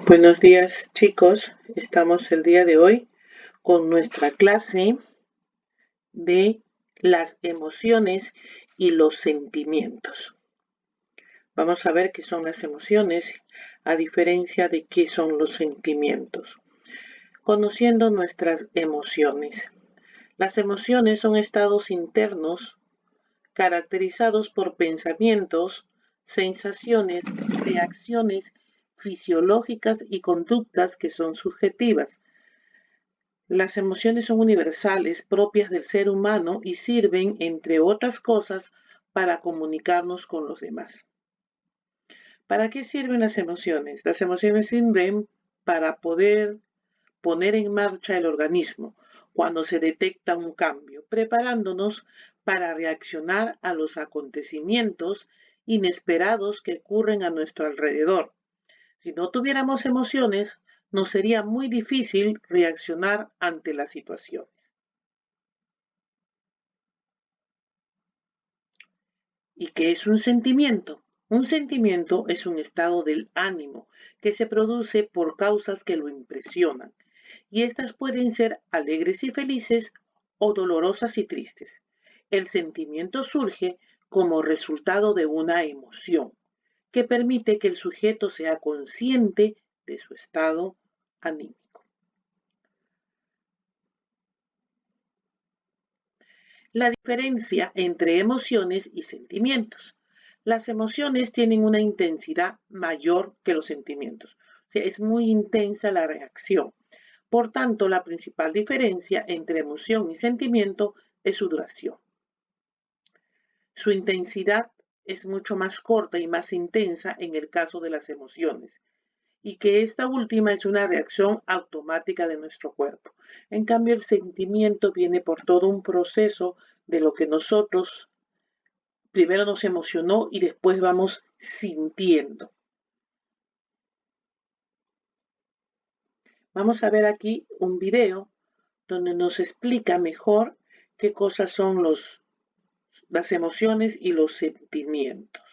Buenos días, chicos. Estamos el día de hoy con nuestra clase de las emociones y los sentimientos. Vamos a ver qué son las emociones a diferencia de qué son los sentimientos. Conociendo nuestras emociones. Las emociones son estados internos caracterizados por pensamientos, sensaciones, reacciones fisiológicas y conductas que son subjetivas. Las emociones son universales, propias del ser humano y sirven, entre otras cosas, para comunicarnos con los demás. ¿Para qué sirven las emociones? Las emociones sirven para poder poner en marcha el organismo cuando se detecta un cambio, preparándonos para reaccionar a los acontecimientos inesperados que ocurren a nuestro alrededor. Si no tuviéramos emociones, nos sería muy difícil reaccionar ante las situaciones. ¿Y qué es un sentimiento? Un sentimiento es un estado del ánimo que se produce por causas que lo impresionan, y estas pueden ser alegres y felices o dolorosas y tristes. El sentimiento surge como resultado de una emoción que permite que el sujeto sea consciente de su estado anímico. La diferencia entre emociones y sentimientos. Las emociones tienen una intensidad mayor que los sentimientos. O sea, es muy intensa la reacción. Por tanto, la principal diferencia entre emoción y sentimiento es su duración. Su intensidad es mucho más corta y más intensa en el caso de las emociones, y que esta última es una reacción automática de nuestro cuerpo. En cambio, el sentimiento viene por todo un proceso de lo que nosotros primero nos emocionó y después vamos sintiendo. Vamos a ver aquí un video donde nos explica mejor qué cosas son las emociones y los sentimientos.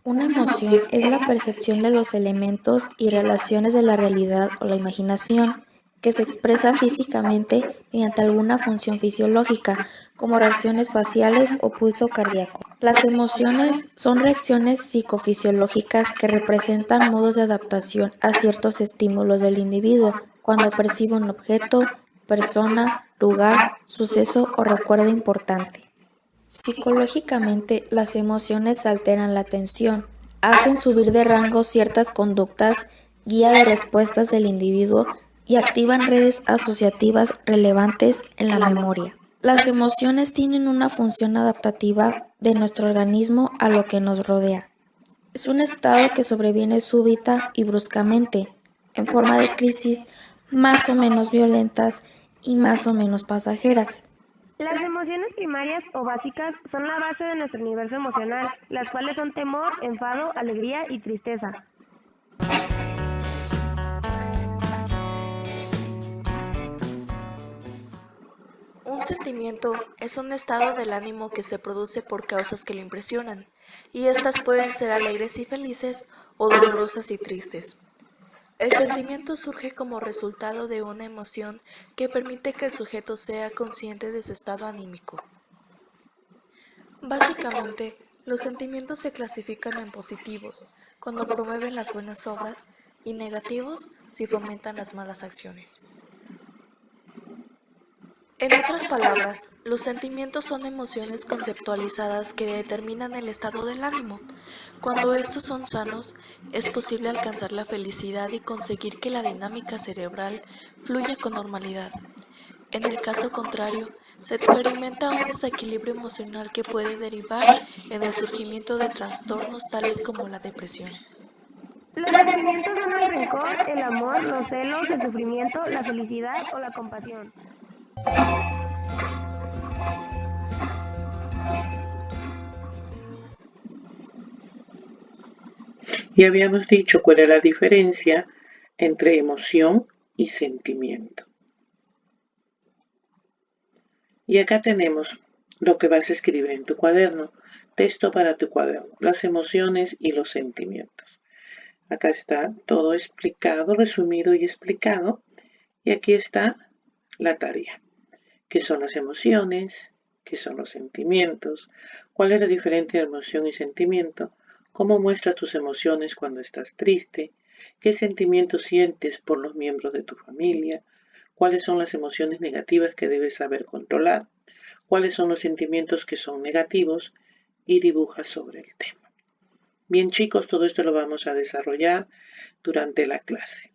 Una emoción es la percepción de los elementos y relaciones de la realidad o la imaginación que se expresa físicamente mediante alguna función fisiológica, como reacciones faciales o pulso cardíaco. Las emociones son reacciones psicofisiológicas que representan modos de adaptación a ciertos estímulos del individuo cuando percibe un objeto, persona, lugar, suceso o recuerdo importante. Psicológicamente, las emociones alteran la atención, hacen subir de rango ciertas conductas, guía de respuestas del individuo y activan redes asociativas relevantes en la memoria. Las emociones tienen una función adaptativa de nuestro organismo a lo que nos rodea. Es un estado que sobreviene súbita y bruscamente, en forma de crisis más o menos violentas y más o menos pasajeras. Las emociones primarias o básicas son la base de nuestro universo emocional, las cuales son temor, enfado, alegría y tristeza. Un sentimiento es un estado del ánimo que se produce por causas que lo impresionan, y estas pueden ser alegres y felices o dolorosas y tristes. El sentimiento surge como resultado de una emoción que permite que el sujeto sea consciente de su estado anímico. Básicamente, los sentimientos se clasifican en positivos, cuando promueven las buenas obras, y negativos si fomentan las malas acciones. En otras palabras, los sentimientos son emociones conceptualizadas que determinan el estado del ánimo. Cuando estos son sanos, es posible alcanzar la felicidad y conseguir que la dinámica cerebral fluya con normalidad. En el caso contrario, se experimenta un desequilibrio emocional que puede derivar en el surgimiento de trastornos tales como la depresión. Los sentimientos son el rencor, el amor, los celos, el sufrimiento, la felicidad o la compasión. Y habíamos dicho cuál es la diferencia entre emoción y sentimiento. Y acá tenemos lo que vas a escribir en tu cuaderno. Texto para tu cuaderno, las emociones y los sentimientos. Acá está todo explicado, resumido y explicado. Y aquí está la tarea. ¿Qué son las emociones? ¿Qué son los sentimientos? ¿Cuál es la diferencia de emoción y sentimiento? ¿Cómo muestras tus emociones cuando estás triste? ¿Qué sentimientos sientes por los miembros de tu familia? ¿Cuáles son las emociones negativas que debes saber controlar? ¿Cuáles son los sentimientos que son negativos? Y dibuja sobre el tema. Bien, chicos, todo esto lo vamos a desarrollar durante la clase.